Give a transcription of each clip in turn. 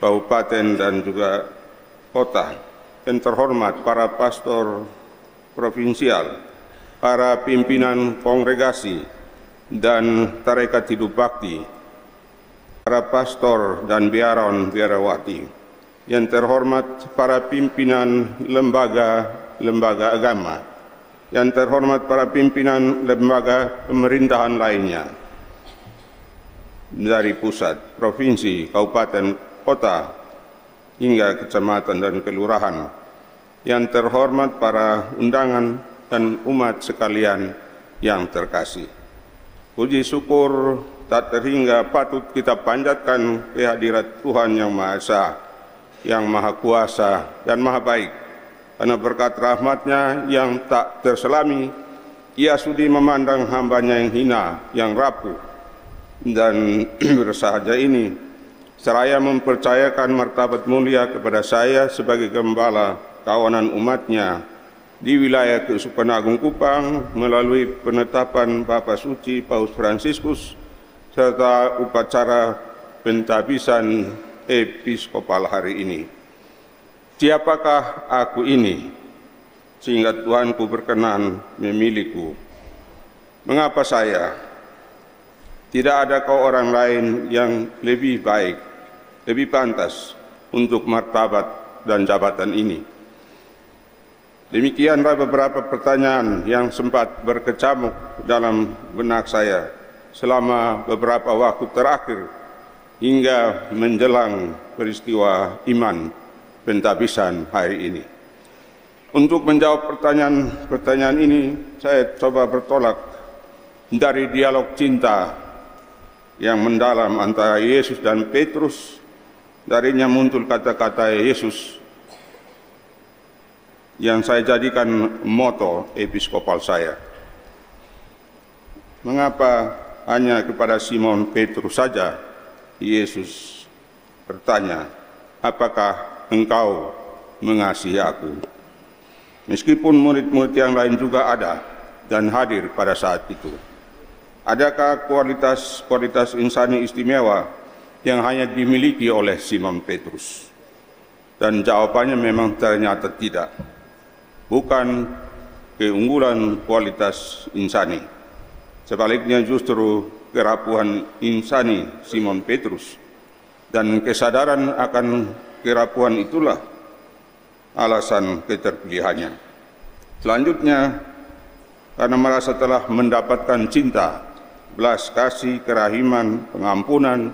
kabupaten dan juga kota, yang terhormat para pastor provinsial, para pimpinan kongregasi dan tarekat hidup bakti, para pastor dan biarawati, yang terhormat para pimpinan lembaga agama, yang terhormat para pimpinan lembaga pemerintahan lainnya, dari pusat, provinsi, kabupaten, kota, hingga kecamatan dan kelurahan, yang terhormat para undangan dan umat sekalian yang terkasih. Puji syukur tak terhingga patut kita panjatkan kehadirat Tuhan yang Maha Esa, yang Maha Kuasa dan Maha Baik, karena berkat rahmat-Nya yang tak terselami, Ia sudi memandang hamba-Nya yang hina, yang rapuh dan bersahaja ini, seraya mempercayakan martabat mulia kepada saya sebagai gembala kawanan umat-Nya di wilayah Keuskupan Agung Kupang melalui penetapan Bapak Suci Paus Fransiskus serta upacara pentabisan episkopal hari ini. Siapakah aku ini sehingga Tuhanku berkenan memilihku? Mengapa saya? Tidak ada kau orang lain yang lebih baik, lebih pantas untuk martabat dan jabatan ini. Demikianlah beberapa pertanyaan yang sempat berkecamuk dalam benak saya selama beberapa waktu terakhir hingga menjelang peristiwa iman pentabisan hari ini. Untuk menjawab pertanyaan ini, saya coba bertolak dari dialog cinta yang mendalam antara Yesus dan Petrus. Darinya muncul kata-kata Yesus yang saya jadikan moto episkopal saya. Mengapa hanya kepada Simon Petrus saja Yesus bertanya, apakah engkau mengasihi aku? Meskipun murid-murid yang lain juga ada dan hadir pada saat itu. Adakah kualitas insani istimewa yang hanya dimiliki oleh Simon Petrus? Dan jawabannya memang ternyata tidak. Bukan keunggulan kualitas insani. Sebaliknya justru kerapuhan insani Simon Petrus dan kesadaran akan kerapuhan itulah alasan keterpilihannya. Selanjutnya, karena merasa telah mendapatkan cinta, belas kasih, kerahiman, pengampunan,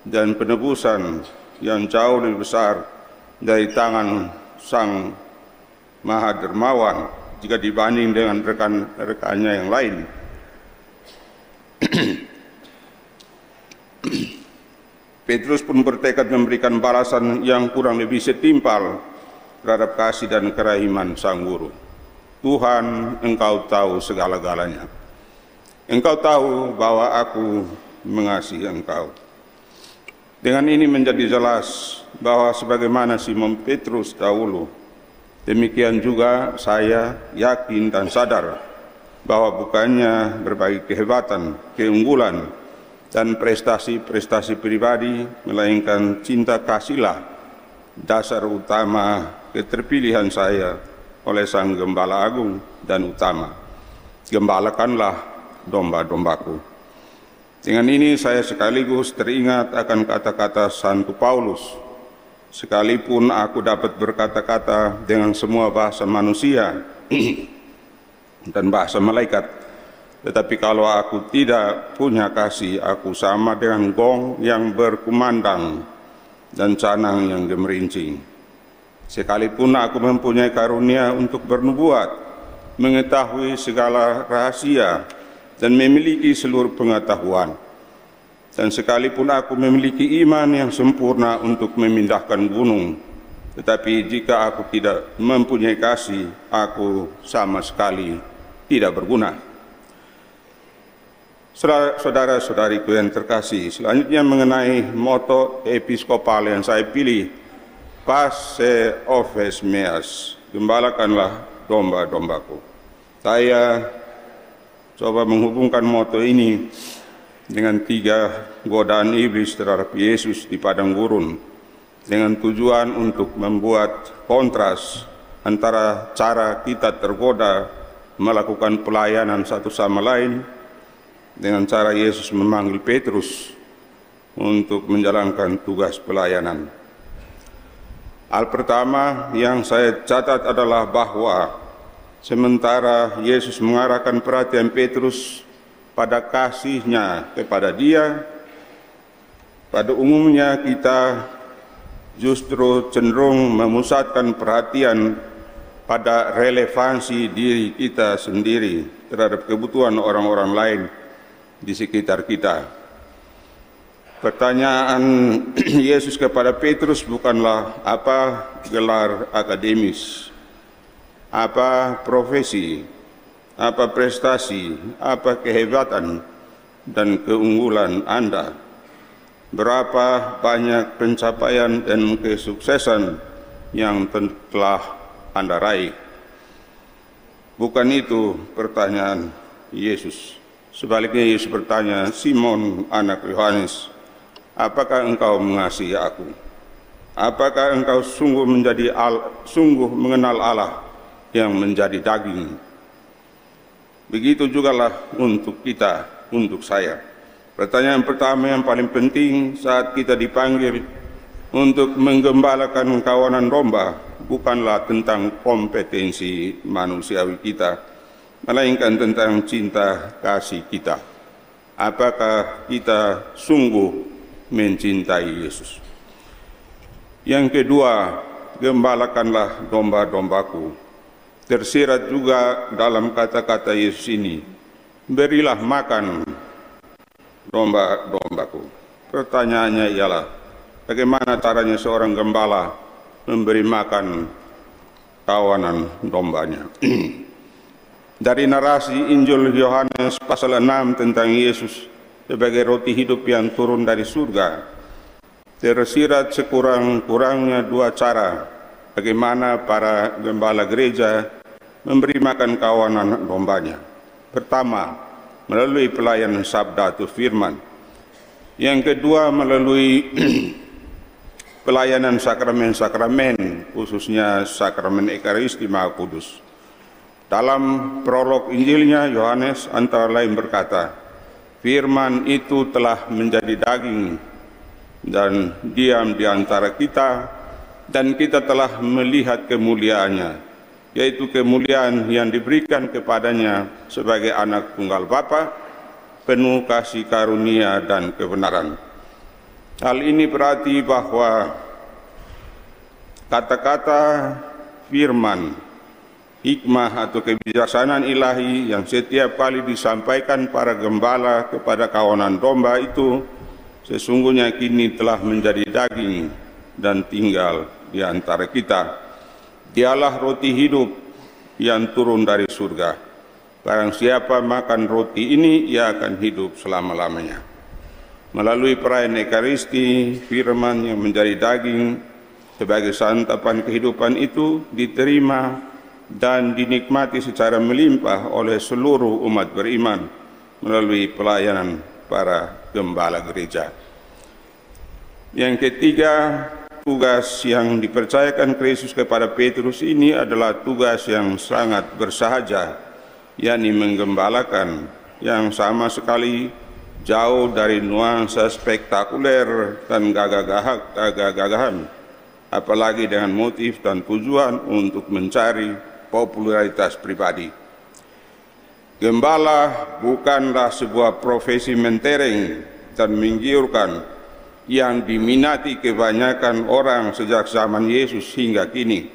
dan penebusan yang jauh lebih besar dari tangan Sang Maha Dermawan jika dibanding dengan rekan-rekannya yang lain. Petrus pun bertekad memberikan balasan yang kurang lebih setimpal terhadap kasih dan kerahiman Sang Guru. Tuhan, Engkau tahu segala-galanya. Engkau tahu bahwa aku mengasihi Engkau. Dengan ini menjadi jelas bahwa sebagaimana Simon Petrus dahulu, demikian juga saya yakin dan sadar bahwa bukannya berbagai kehebatan, keunggulan, dan prestasi-prestasi pribadi, melainkan cinta kasihlah dasar utama keterpilihan saya oleh Sang Gembala Agung dan utama. Gembalakanlah domba-dombaku. Dengan ini saya sekaligus teringat akan kata-kata Santo Paulus, sekalipun aku dapat berkata-kata dengan semua bahasa manusia dan bahasa malaikat, tetapi kalau aku tidak punya kasih, aku sama dengan gong yang berkumandang dan canang yang gemerincing. Sekalipun aku mempunyai karunia untuk bernubuat, mengetahui segala rahasia, dan memiliki seluruh pengetahuan. Dan sekalipun aku memiliki iman yang sempurna untuk memindahkan gunung, tetapi jika aku tidak mempunyai kasih, aku sama sekali tidak berguna. Saudara-saudariku yang terkasih, selanjutnya mengenai moto episkopal yang saya pilih, Pace oves meas, gembalakanlah domba-dombaku. Saya coba menghubungkan moto ini dengan 3 godaan iblis terhadap Yesus di padang gurun dengan tujuan untuk membuat kontras antara cara kita tergoda melakukan pelayanan satu sama lain dengan cara Yesus memanggil Petrus untuk menjalankan tugas pelayanan. Hal pertama yang saya catat adalah bahwa sementara Yesus mengarahkan perhatian Petrus pada kasihnya kepada dia, pada umumnya kita justru cenderung memusatkan perhatian pada relevansi diri kita sendiri terhadap kebutuhan orang-orang lain di sekitar kita. Pertanyaan Yesus kepada Petrus bukanlah apa gelar akademis, apa profesi, apa prestasi, apa kehebatan dan keunggulan Anda, berapa banyak pencapaian dan kesuksesan yang telah Anda raih. Bukan itu pertanyaan Yesus. Sebaliknya Yesus bertanya, Simon anak Yohanes, apakah engkau mengasihi aku? Apakah engkau sungguh mengenal Allah yang menjadi daging? Begitu jugalah untuk kita, untuk saya. Pertanyaan pertama yang paling penting saat kita dipanggil untuk menggembalakan kawanan domba bukanlah tentang kompetensi manusiawi kita, melainkan tentang cinta kasih kita. Apakah kita sungguh mencintai Yesus? Yang kedua, gembalakanlah domba-dombaku. Tersirat juga dalam kata-kata Yesus ini, berilah makan domba-dombaku. Pertanyaannya ialah, bagaimana caranya seorang gembala memberi makan kawanan dombanya? Dari narasi Injil Yohanes pasal 6 tentang Yesus sebagai roti hidup yang turun dari surga, tersirat sekurang-kurangnya dua cara bagaimana para gembala gereja memberi makan kawanan dombanya. Pertama, melalui pelayanan sabda atau firman. Yang kedua, melalui pelayanan sakramen-sakramen, khususnya sakramen Ekaristi Maha Kudus. Dalam prolog Injilnya, Yohanes antara lain berkata, firman itu telah menjadi daging dan diam di antara kita, dan kita telah melihat kemuliaannya, yaitu kemuliaan yang diberikan kepadanya sebagai anak tunggal Bapa, penuh kasih karunia dan kebenaran. Hal ini berarti bahwa kata-kata firman, hikmah atau kebijaksanaan ilahi yang setiap kali disampaikan para gembala kepada kawanan domba itu sesungguhnya kini telah menjadi daging dan tinggal di antara kita. Dialah roti hidup yang turun dari surga. Barang siapa makan roti ini, ia akan hidup selama-lamanya. Melalui perayaan Ekaristi, firman yang menjadi daging sebagai santapan kehidupan itu diterima dan dinikmati secara melimpah oleh seluruh umat beriman melalui pelayanan para gembala gereja. Yang ketiga, tugas yang dipercayakan Kristus kepada Petrus ini adalah tugas yang sangat bersahaja, yakni menggembalakan, yang sama sekali jauh dari nuansa spektakuler dan gagah-gagahan, apalagi dengan motif dan tujuan untuk mencari popularitas pribadi. Gembala bukanlah sebuah profesi mentereng dan menggiurkan yang diminati kebanyakan orang sejak zaman Yesus hingga kini.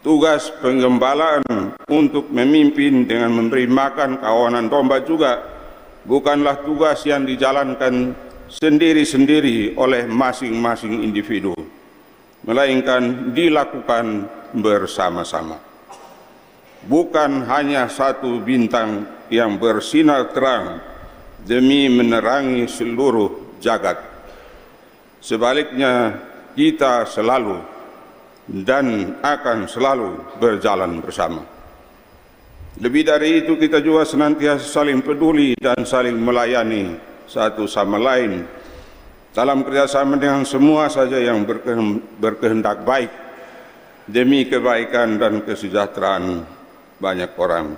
Tugas penggembalaan untuk memimpin dengan memberi makan kawanan domba juga bukanlah tugas yang dijalankan sendiri-sendiri oleh masing-masing individu, melainkan dilakukan bersama-sama. Bukan hanya satu bintang yang bersinar terang demi menerangi seluruh jagat. Sebaliknya, kita selalu dan akan selalu berjalan bersama. Lebih dari itu, kita juga senantiasa saling peduli dan saling melayani satu sama lain dalam kerjasama dengan semua saja yang berkehendak baik demi kebaikan dan kesejahteraan banyak orang.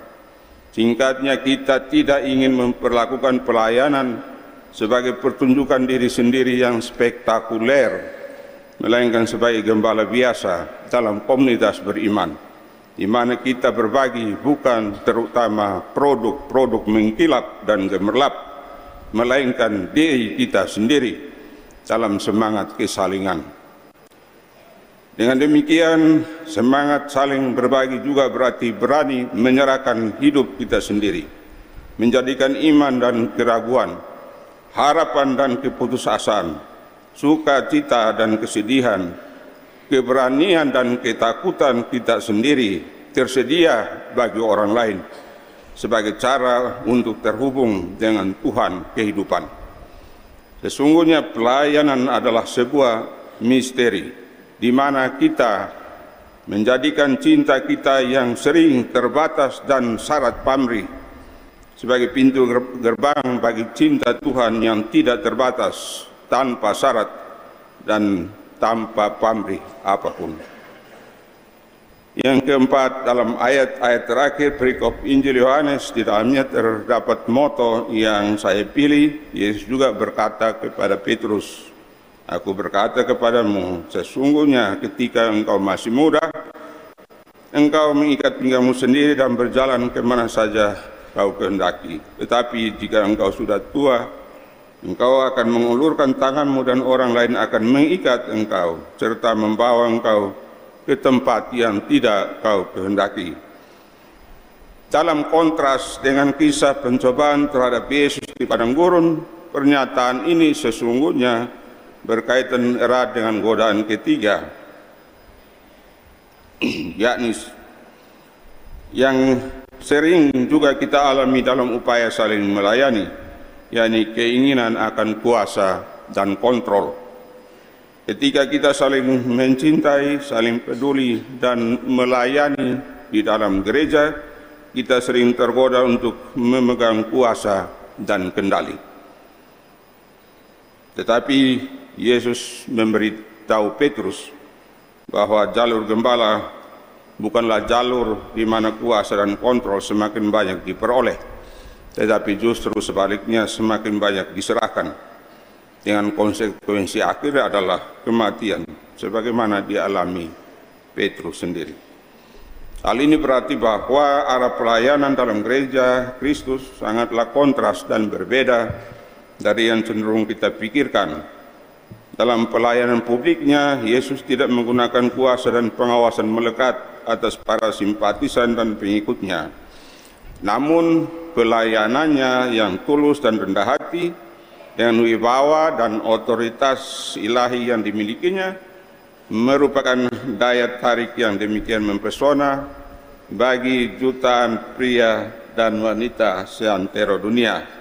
Singkatnya, kita tidak ingin memperlakukan pelayanan sebagai pertunjukan diri sendiri yang spektakuler, melainkan sebagai gembala biasa dalam komunitas beriman, di mana kita berbagi bukan terutama produk-produk mengkilap dan gemerlap, melainkan diri kita sendiri dalam semangat kesalingan. Dengan demikian, semangat saling berbagi juga berarti berani menyerahkan hidup kita sendiri, menjadikan iman dan keraguan, harapan dan keputusasaan, sukacita dan kesedihan, keberanian dan ketakutan kita sendiri tersedia bagi orang lain sebagai cara untuk terhubung dengan Tuhan kehidupan. Sesungguhnya pelayanan adalah sebuah misteri, di mana kita menjadikan cinta kita yang sering terbatas dan syarat pamrih sebagai pintu gerbang bagi cinta Tuhan yang tidak terbatas, tanpa syarat dan tanpa pamrih apapun. Yang keempat, dalam ayat-ayat terakhir perikop Injil Yohanes, di dalamnya terdapat moto yang saya pilih. Yesus juga berkata kepada Petrus, "Aku berkata kepadamu, sesungguhnya ketika engkau masih muda, engkau mengikat pinggangmu sendiri dan berjalan kemana saja kau kehendaki. Tetapi jika engkau sudah tua, engkau akan mengulurkan tanganmu dan orang lain akan mengikat engkau, serta membawa engkau ke tempat yang tidak kau kehendaki." Dalam kontras dengan kisah pencobaan terhadap Yesus di padang gurun, pernyataan ini sesungguhnya berkaitan erat dengan godaan ketiga, yakni yang sering juga kita alami dalam upaya saling melayani, yakni keinginan akan kuasa dan kontrol. Ketika kita saling mencintai, saling peduli dan melayani di dalam gereja, kita sering tergoda untuk memegang kuasa dan kendali. Tetapi Yesus memberitahu Petrus bahwa jalur gembala bukanlah jalur di mana kuasa dan kontrol semakin banyak diperoleh, tetapi justru sebaliknya semakin banyak diserahkan, dengan konsekuensi akhirnya adalah kematian, sebagaimana dialami Petrus sendiri. Hal ini berarti bahwa arah pelayanan dalam gereja Kristus sangatlah kontras dan berbeda dari yang cenderung kita pikirkan. Dalam pelayanan publiknya, Yesus tidak menggunakan kuasa dan pengawasan melekat atas para simpatisan dan pengikutnya. Namun, pelayanannya yang tulus dan rendah hati, dengan wibawa dan otoritas ilahi yang dimilikinya, merupakan daya tarik yang demikian mempesona bagi jutaan pria dan wanita seantero dunia.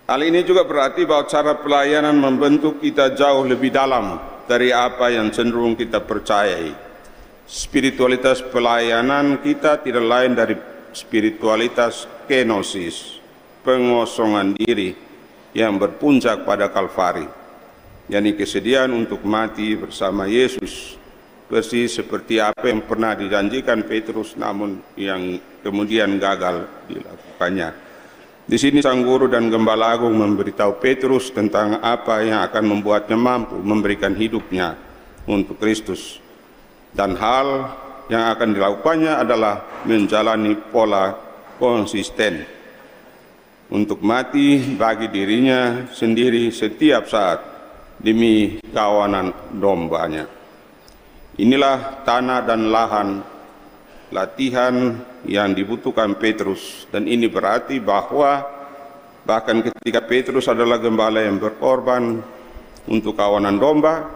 Hal ini juga berarti bahwa cara pelayanan membentuk kita jauh lebih dalam dari apa yang cenderung kita percayai. Spiritualitas pelayanan kita tidak lain dari spiritualitas kenosis, pengosongan diri yang berpuncak pada Kalvari, yakni kesediaan untuk mati bersama Yesus, persis seperti apa yang pernah dijanjikan Petrus namun yang kemudian gagal dilakukannya. Di sini sang guru dan gembala agung memberitahu Petrus tentang apa yang akan membuatnya mampu memberikan hidupnya untuk Kristus. Dan hal yang akan dilakukannya adalah menjalani pola konsisten untuk mati bagi dirinya sendiri setiap saat demi kawanan dombanya. Inilah tanah dan lahan latihan yang dibutuhkan Petrus, dan ini berarti bahwa bahkan ketika Petrus adalah gembala yang berkorban untuk kawanan domba,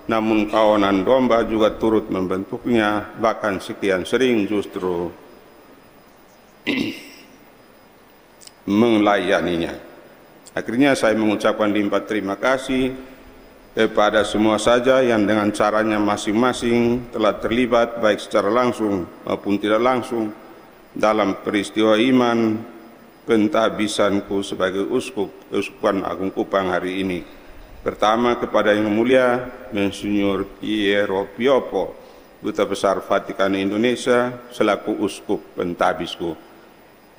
namun kawanan domba juga turut membentuknya, bahkan sekian sering justru melayaninya. Akhirnya saya mengucapkan limpah terima kasih kepada semua saja yang dengan caranya masing-masing telah terlibat baik secara langsung maupun tidak langsung dalam peristiwa iman, pentabisanku sebagai Uskupan Agung Kupang hari ini. Pertama, kepada Yang Mulia Monsinyur Piero Piopo, Duta Besar Vatikan Indonesia, selaku uskup pentabisku,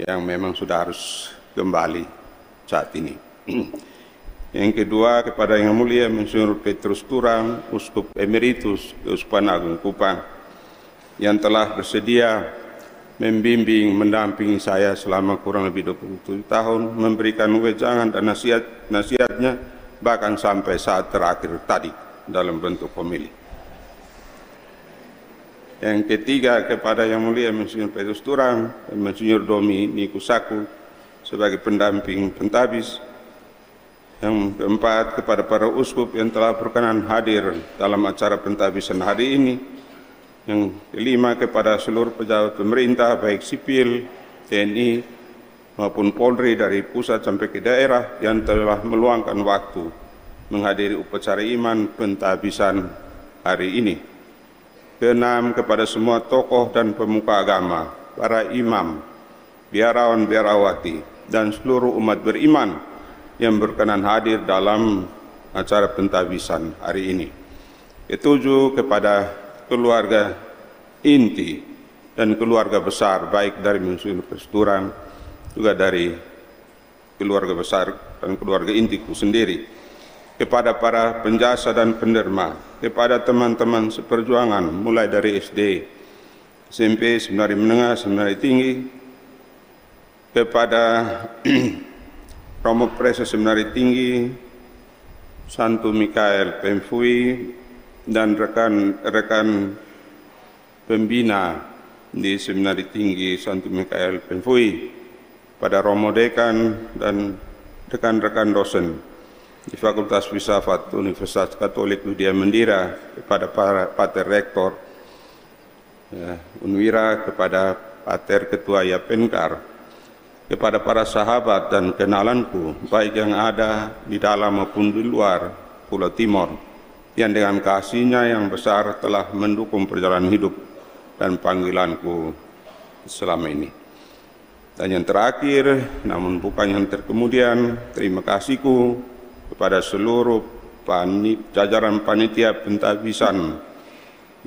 yang memang sudah harus kembali saat ini. Yang kedua, kepada Yang Mulia Monsinyur Petrus Turang, Uskup Emeritus Keuskupan Agung Kupang, yang telah bersedia membimbing, mendampingi saya selama kurang lebih 27 tahun, memberikan wejangan dan nasihatnya, bahkan sampai saat terakhir tadi dalam bentuk homili. Yang ketiga, kepada Yang Mulia Monsinyur Petrus Turang dan Monsinyur Domi Nikusaku sebagai pendamping pentabis. Yang keempat, kepada para uskup yang telah berkenan hadir dalam acara pentabisan hari ini. Yang kelima, kepada seluruh pejabat pemerintah, baik sipil, TNI, maupun Polri dari pusat sampai ke daerah yang telah meluangkan waktu menghadiri upacara iman pentabisan hari ini. Keenam, kepada semua tokoh dan pemuka agama, para imam, biarawan biarawati, dan seluruh umat beriman yang berkenan hadir dalam acara pentabisan hari ini. Ketujuh, kepada keluarga inti dan keluarga besar, baik dari Monsinyur Petrus Turang, juga dari keluarga besar dan keluarga intiku sendiri, kepada para penjasa dan penderma, kepada teman-teman seperjuangan mulai dari SD, SMP, seminari menengah, seminari tinggi, kepada Romo Presa Seminari Tinggi, Santo Mikael Pemfui, dan rekan-rekan pembina di Seminari Tinggi Santo Mikael Pemfui, pada Romo Dekan dan rekan-rekan dosen di Fakultas Filsafat Universitas Katolik Widya Mandira, kepada para Pater Rektor Unwira, kepada Pater Ketua Yapenkar, kepada para sahabat dan kenalanku, baik yang ada di dalam maupun di luar Pulau Timor, yang dengan kasihnya yang besar telah mendukung perjalanan hidup dan panggilanku selama ini. Dan yang terakhir, namun bukan yang terkemudian, terima kasihku kepada seluruh jajaran panitia pentabisan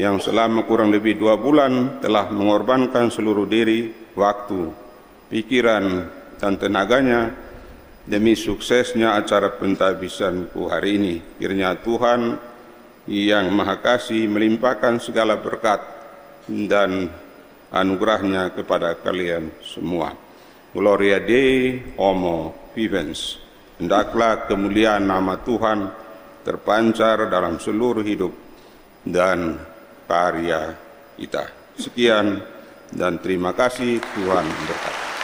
yang selama kurang lebih 2 bulan telah mengorbankan seluruh diri, waktu, pikiran, dan tenaganya demi suksesnya acara pentabisanku hari ini. Kiranya Tuhan yang Maha Kasih melimpahkan segala berkat dan anugerahnya kepada kalian semua. Gloria Dei, Homo Vivens. Hendaklah kemuliaan nama Tuhan terpancar dalam seluruh hidup dan karya kita. Sekian dan terima kasih, Tuhan berkati.